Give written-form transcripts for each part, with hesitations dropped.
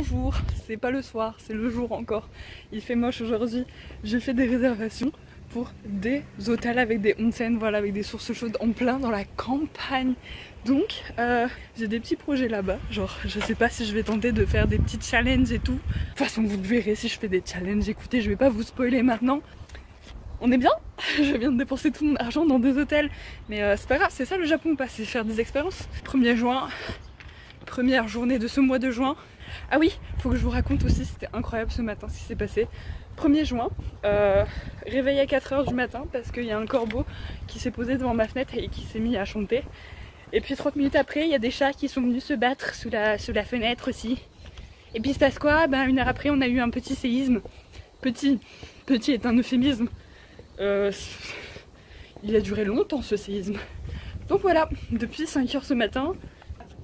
bonjour, c'est pas le soir, c'est le jour encore. Il fait moche aujourd'hui. J'ai fait des réservations pour des hôtels avec des onsen, voilà, avec des sources chaudes en plein dans la campagne. Donc j'ai des petits projets là-bas, genre je sais pas si je vais tenter de faire des petits challenges et tout. De toute façon vous le verrez si je fais des challenges, écoutez je vais pas vous spoiler maintenant. On est bien. Je viens de dépenser tout mon argent dans des hôtels, mais c'est pas grave, c'est ça le Japon, pas, c'est faire des expériences. 1er juin, première journée de ce mois de juin. Ah oui, faut que je vous raconte aussi, c'était incroyable ce matin ce qui s'est passé. 1er juin, réveil à 4 h du matin parce qu'il y a un corbeau qui s'est posé devant ma fenêtre et qui s'est mis à chanter. Et puis 30 minutes après, il y a des chats qui sont venus se battre sous la fenêtre aussi. Et puis il se passe quoi? Ben, 1 heure après, on a eu un petit séisme. Petit est un euphémisme. Il a duré longtemps ce séisme. Donc voilà, depuis 5 h ce matin,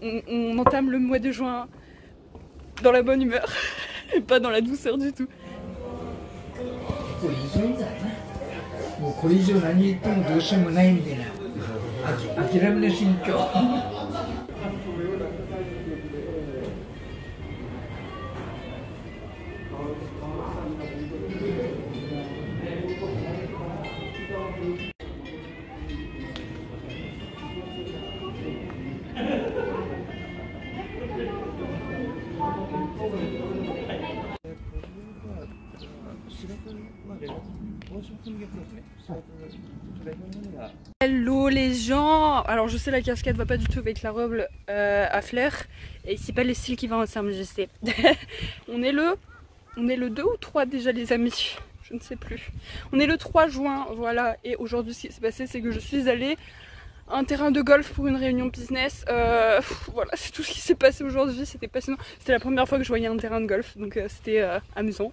on entame le mois de juin dans la bonne humeur et pas dans la douceur du tout. Hello les gens. Alors je sais la casquette va pas du tout avec la robe à fleurs et c'est pas le style qui va ensemble, je sais. on est le 2 ou 3 déjà les amis, je ne sais plus. On est le 3 juin, voilà, et aujourd'hui ce qui s'est passé c'est que je suis allée à un terrain de golf pour une réunion business. Voilà, c'est tout ce qui s'est passé aujourd'hui, c'était passionnant. C'était la première fois que je voyais un terrain de golf, donc c'était amusant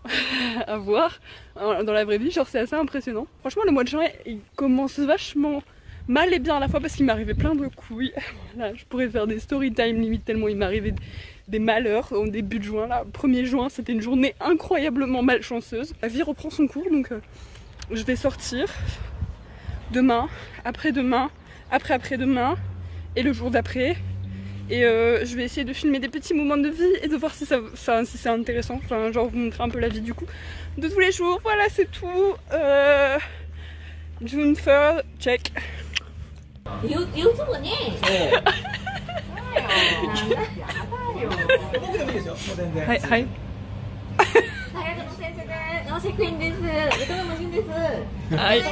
à voir dans la vraie vie, genre c'est assez impressionnant. Franchement le mois de juin il commence vachement mal et bien à la fois parce qu'il m'arrivait plein de couilles. Voilà, je pourrais faire des story time limite tellement il m'arrivait des malheurs au début de juin. Là, 1er juin c'était une journée incroyablement malchanceuse. La vie reprend son cours donc je vais sortir demain, après-demain, après-après-demain et le jour d'après. Et je vais essayer de filmer des petits moments de vie et de voir si si c'est intéressant, enfin genre vous montrer un peu la vie du coup de tous les jours. Voilà c'est tout. June 3rd, check. Hi.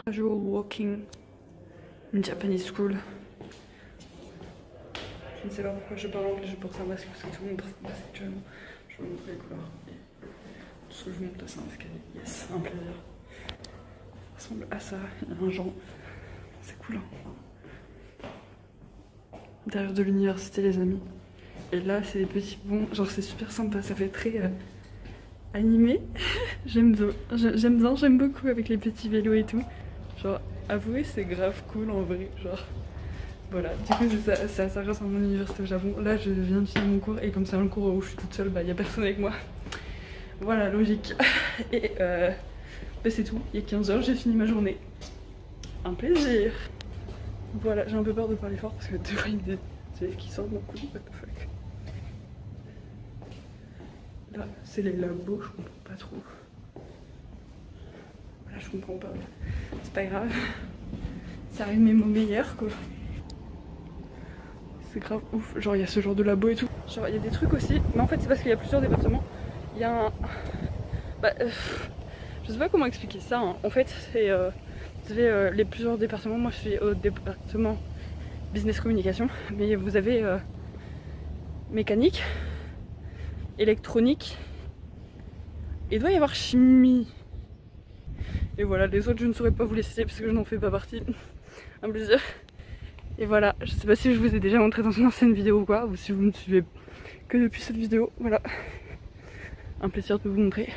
Casual walking in Japanese school. Je ne sais pas pourquoi je parle anglais, je porte un masque parce que tout le monde porte un masque actuellement. Je vais vous montrer les couleurs. Tout ce que je vous montre là c'est un escalier. Yes, un plaisir. Ça ressemble à ça, il y a un genre. C'est cool hein. Intérieur de l'université les amis. Et là c'est des petits ponts, genre c'est super sympa, ça fait très animé. J'aime bien, j'aime beaucoup avec les petits vélos et tout. Genre avouez c'est grave cool en vrai, genre voilà. Du coup ça reste à mon université au Japon. Là je viens de finir mon cours et comme c'est un cours où je suis toute seule, bah y a personne avec moi. Voilà logique. Et bah, c'est tout, il est 15 h, j'ai fini ma journée. Un plaisir. Voilà, j'ai un peu peur de parler fort parce que des fois il y a des élèves qui sortent d'un coup, what the fuck. Là, c'est les labos, je comprends pas trop. Voilà, je comprends pas. C'est pas grave. Ça arrive mes mots meilleurs quoi. C'est grave ouf. Genre, il y a ce genre de labo et tout. Genre, il y a des trucs aussi. Mais en fait, c'est parce qu'il y a plusieurs départements. Il y a un. Bah, je sais pas comment expliquer ça. Hein. En fait, c'est. Vous avez les plusieurs départements. Moi, je suis au département business communication. Mais vous avez mécanique, électronique, et il doit y avoir chimie. Et voilà, les autres je ne saurais pas vous les citer parce que je n'en fais pas partie. Un plaisir. Et voilà, je sais pas si je vous ai déjà montré dans une ancienne vidéo ou quoi, ou si vous me suivez que depuis cette vidéo. Voilà, un plaisir de vous montrer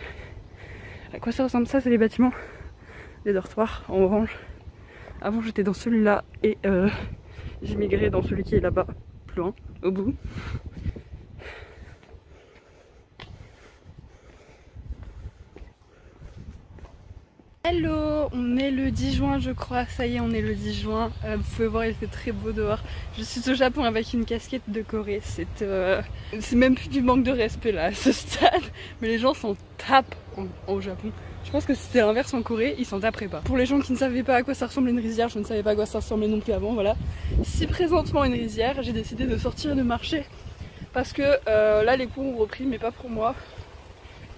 à quoi ça ressemble. Ça c'est les bâtiments, les dortoirs en orange. Avant j'étais dans celui-là et j'ai migré dans celui qui est là-bas, plus loin, au bout. Hello, on est le 10 juin je crois, ça y est on est le 10 juin, vous pouvez voir il fait très beau dehors. Je suis au Japon avec une casquette de Corée, c'est même plus du manque de respect là à ce stade, mais les gens s'en tapent au Japon. Je pense que si c'était l'inverse en Corée, ils s'en taperaient pas. Pour les gens qui ne savaient pas à quoi ça ressemble une rizière, je ne savais pas à quoi ça ressemblait non plus avant, voilà. Si présentement une rizière, j'ai décidé de sortir et de marcher parce que là les cours ont repris mais pas pour moi.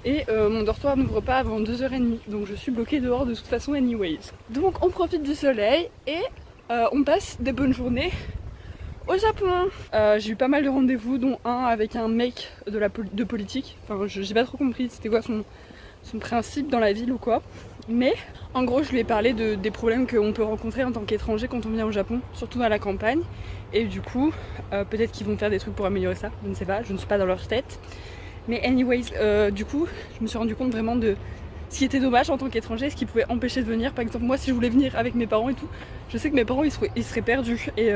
Et mon dortoir n'ouvre pas avant 2h30, donc je suis bloquée dehors de toute façon anyways. Donc on profite du soleil et on passe des bonnes journées au Japon. J'ai eu pas mal de rendez-vous, dont un avec un mec de politique. Enfin j'ai pas trop compris c'était quoi son principe dans la ville ou quoi. Mais en gros je lui ai parlé des problèmes qu'on peut rencontrer en tant qu'étranger quand on vient au Japon, surtout dans la campagne. Et du coup peut-être qu'ils vont faire des trucs pour améliorer ça, je ne sais pas, je ne suis pas dans leur tête. Mais anyways, du coup, je me suis rendu compte vraiment de ce qui était dommage en tant qu'étranger, ce qui pouvait empêcher de venir. Par exemple, moi si je voulais venir avec mes parents et tout, je sais que mes parents ils seraient perdus. Et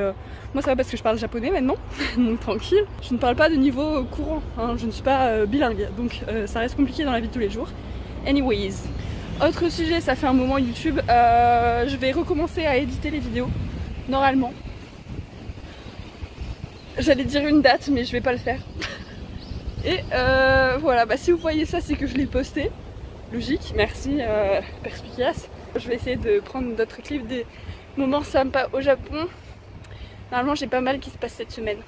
moi ça va parce que je parle japonais maintenant, donc tranquille. Je ne parle pas de niveau courant, hein, je ne suis pas bilingue, donc ça reste compliqué dans la vie de tous les jours. Anyways, autre sujet, ça fait un moment YouTube, je vais recommencer à éditer les vidéos, normalement. J'allais dire une date, mais je vais pas le faire. Et voilà, bah si vous voyez ça, c'est que je l'ai posté. Logique, merci, perspicace. Je vais essayer de prendre d'autres clips des moments sympas au Japon. Normalement, j'ai pas mal qui se passe cette semaine.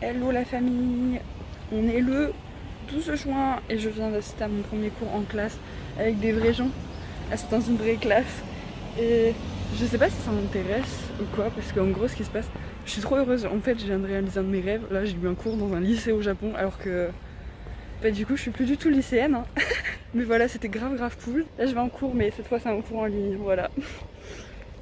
Hello la famille, on est le 12 juin et je viens d'assister à mon premier cours en classe avec des vrais gens. Là c'est dans une vraie classe et je sais pas si ça m'intéresse ou quoi parce qu'en gros ce qui se passe, je suis trop heureuse. En fait je viens de réaliser un de mes rêves, là j'ai eu un cours dans un lycée au Japon alors que bah, du coup je suis plus du tout lycéenne hein. Mais voilà c'était grave cool. Là je vais en cours mais cette fois c'est un cours en ligne, voilà.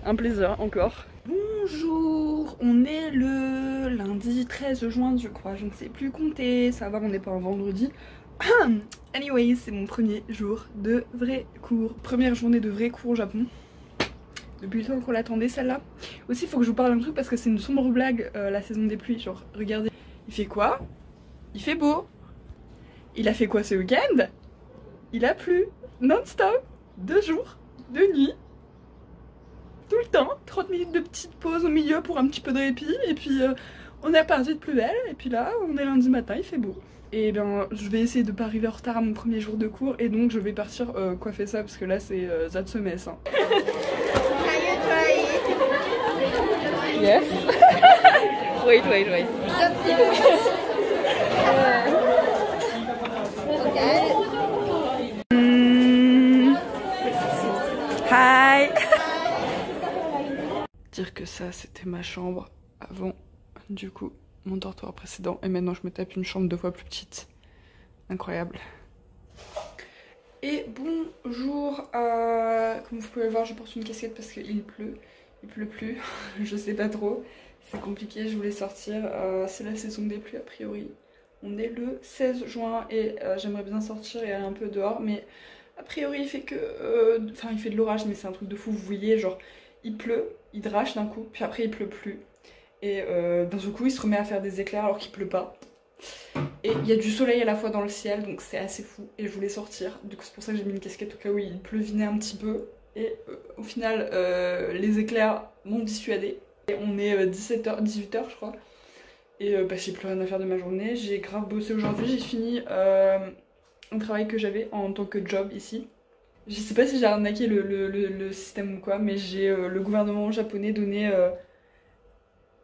Un plaisir encore. Bonjour, on est le lundi 13 juin je crois, je ne sais plus compter, ça va on n'est pas un vendredi. Anyway, c'est mon premier jour de vrai cours, première journée de vrai cours au Japon. Depuis le temps qu'on l'attendait celle-là. Aussi il faut que je vous parle d'un truc parce que c'est une sombre blague la saison des pluies, genre regardez. Il fait quoi? Il fait beau. Il a fait quoi ce week-end? Il a plu, non-stop, 2 jours, 2 nuits. Tout le temps, 30 minutes de petite pause au milieu pour un petit peu de répit et puis on est reparti de plus belle et puis là on est lundi matin, il fait beau. Et bien je vais essayer de pas arriver en retard à mon premier jour de cours et donc je vais partir coiffer ça parce que là c'est that's a mess hein. Yes. Wait. Hi. Dire que ça c'était ma chambre avant du coup mon dortoir précédent et maintenant je me tape une chambre 2 fois plus petite. Incroyable. Et bonjour, comme vous pouvez le voir je porte une casquette parce qu'il pleut. Il pleut plus, je sais pas trop, c'est compliqué, je voulais sortir, c'est la saison des pluies a priori. On est le 16 juin et j'aimerais bien sortir et aller un peu dehors mais a priori il fait que, enfin il fait de l'orage mais c'est un truc de fou, vous voyez genre il pleut, il drache d'un coup puis après il pleut plus et d'un seul coup il se remet à faire des éclairs alors qu'il pleut pas. Et il y a du soleil à la fois dans le ciel donc c'est assez fou et je voulais sortir, du coup c'est pour ça que j'ai mis une casquette au cas où il pleuvinait un petit peu. Et au final, les éclairs m'ont dissuadé. Et on est 17h, 18h je crois. Et bah, j'ai plus rien à faire de ma journée. J'ai grave bossé aujourd'hui. J'ai fini un travail que j'avais en tant que job ici. Je sais pas si j'ai arnaqué le système ou quoi, mais j'ai le gouvernement japonais donné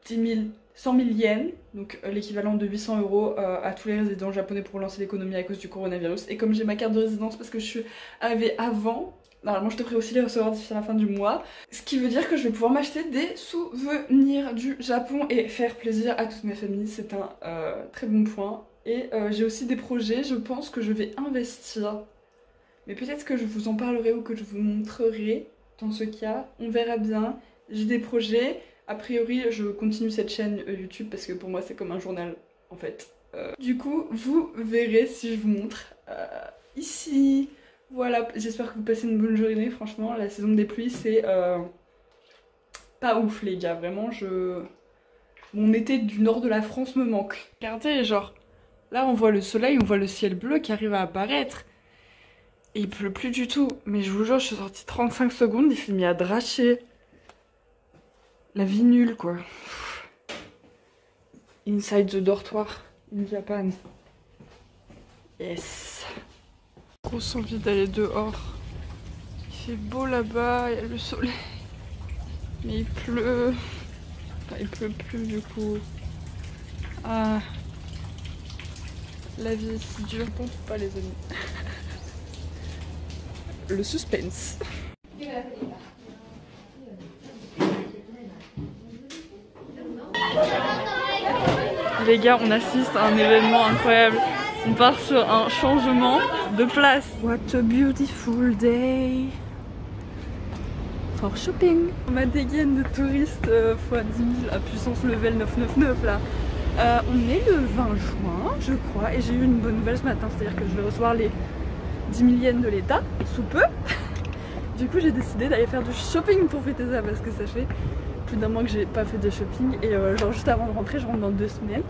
100 000 yens, donc l'équivalent de 800 € à tous les résidents japonais pour relancer l'économie à cause du coronavirus. Et comme j'ai ma carte de résidence parce que je suis arrivée avant Normalement je devrais aussi les recevoir d'ici la fin du mois. Ce qui veut dire que je vais pouvoir m'acheter des souvenirs du Japon et faire plaisir à toute ma famille. C'est un très bon point. Et j'ai aussi des projets, je pense que je vais investir. Mais peut-être que je vous en parlerai ou que je vous montrerai. Dans ce cas, on verra bien. J'ai des projets. A priori, je continue cette chaîne YouTube parce que pour moi c'est comme un journal en fait. Du coup, vous verrez si je vous montre ici. Voilà, j'espère que vous passez une bonne journée. Franchement, la saison des pluies, c'est pas ouf les gars. Vraiment, mon été du nord de la France me manque. Regardez, genre, là on voit le soleil, on voit le ciel bleu qui arrive à apparaître. Et il pleut plus du tout. Mais je vous jure, je suis sortie 35 secondes, il s'est mis à dracher. La vie nulle, quoi. Inside the dortoir in Japan. Yes. Grosse envie d'aller dehors. Il fait beau là-bas, il y a le soleil. Mais il pleut. Enfin, il pleut plus du coup. Ah. La vie est si dure, bon, pas les amis. Le suspense. Les gars, on assiste à un événement incroyable. On part sur un changement de place. What a beautiful day for shopping. Ma dégaine de touriste x 10 000 à puissance level 999 là. On est le 20 juin, je crois, et j'ai eu une bonne nouvelle ce matin, c'est-à-dire que je vais recevoir les 10 000 yens de l'État, sous peu. Du coup, j'ai décidé d'aller faire du shopping pour fêter ça parce que ça fait plus d'un mois que j'ai pas fait de shopping et genre juste avant de rentrer, je rentre dans 2 semaines.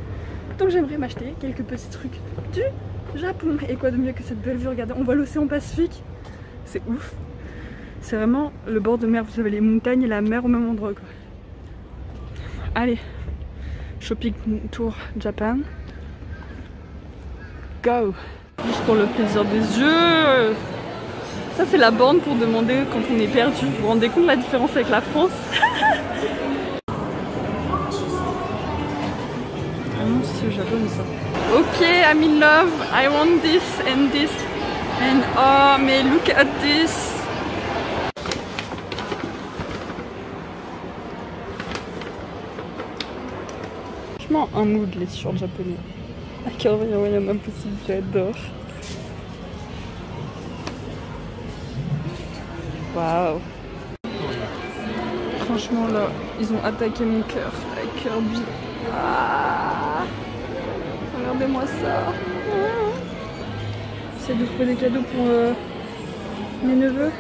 Donc j'aimerais m'acheter quelques petits trucs du Japon. Et quoi de mieux que cette belle vue, regardez, on voit l'océan Pacifique. C'est ouf. C'est vraiment le bord de mer, vous avez les montagnes et la mer au même endroit quoi. Allez, shopping tour Japan. Go. Juste pour le plaisir des yeux. Ça c'est la borne pour demander quand on est perdu. Vous vous rendez compte de la différence avec la France? C'est le Japon ça. Ok, I'm in love. I want this and this. And oh, mais look at this. Franchement, un mood les t-shirts japonais. D'accord, il y en a impossible, j'adore. Waouh. Franchement là, ils ont attaqué mon cœur avec Kirby. Ah, regardez-moi ça. J'essaie de trouver des cadeaux pour mes neveux.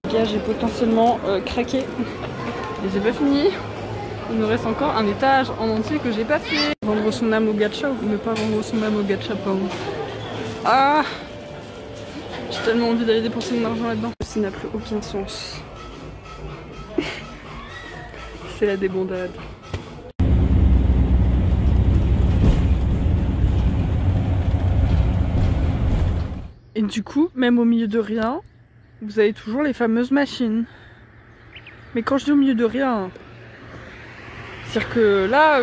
Les gars, j'ai potentiellement craqué. Et j'ai pas fini. Il nous reste encore un étage en entier que j'ai pas fait. Vendre son âme au gacha ou ne pas vendre son âme au gacha pas. Ah, j'ai tellement envie d'aller dépenser mon argent là-dedans. Ça n'a plus aucun sens. C'est la débandade. Et du coup, même au milieu de rien, vous avez toujours les fameuses machines. Mais quand je dis au milieu de rien, c'est-à-dire que là,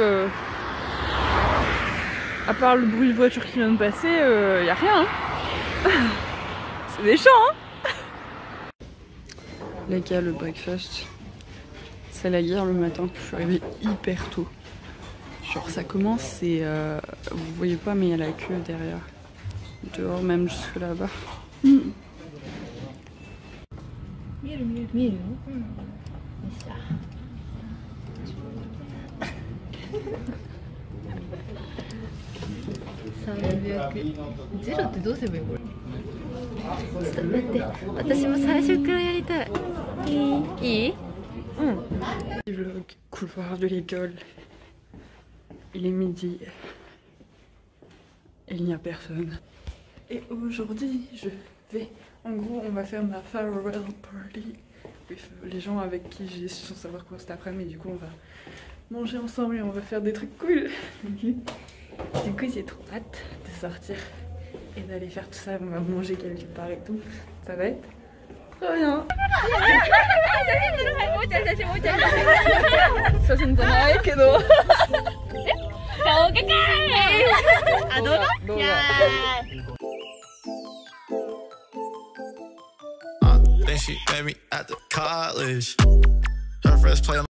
à part le bruit de voiture qui vient de passer, y a rien. Hein. C'est des champs. Hein. Les gars, le breakfast, c'est la guerre le matin. Je suis arrivée hyper tôt. Genre ça commence et vous voyez pas mais il y a la queue derrière. Dehors même jusque là-bas. Vlog couloir de l'école. Il est midi. Et il n'y a personne. Et aujourd'hui, je vais... En gros, on va faire ma farewell party. Avec les gens avec qui j'ai su sans savoir quoi cet après-midi. Du coup, on va manger ensemble et on va faire des trucs cool. Du coup, j'ai trop hâte de sortir et d'aller faire tout ça. On va manger quelque part et tout. Ça va être trop bien. Ça, c'est une tonne que non. she met me at the college. Her friends play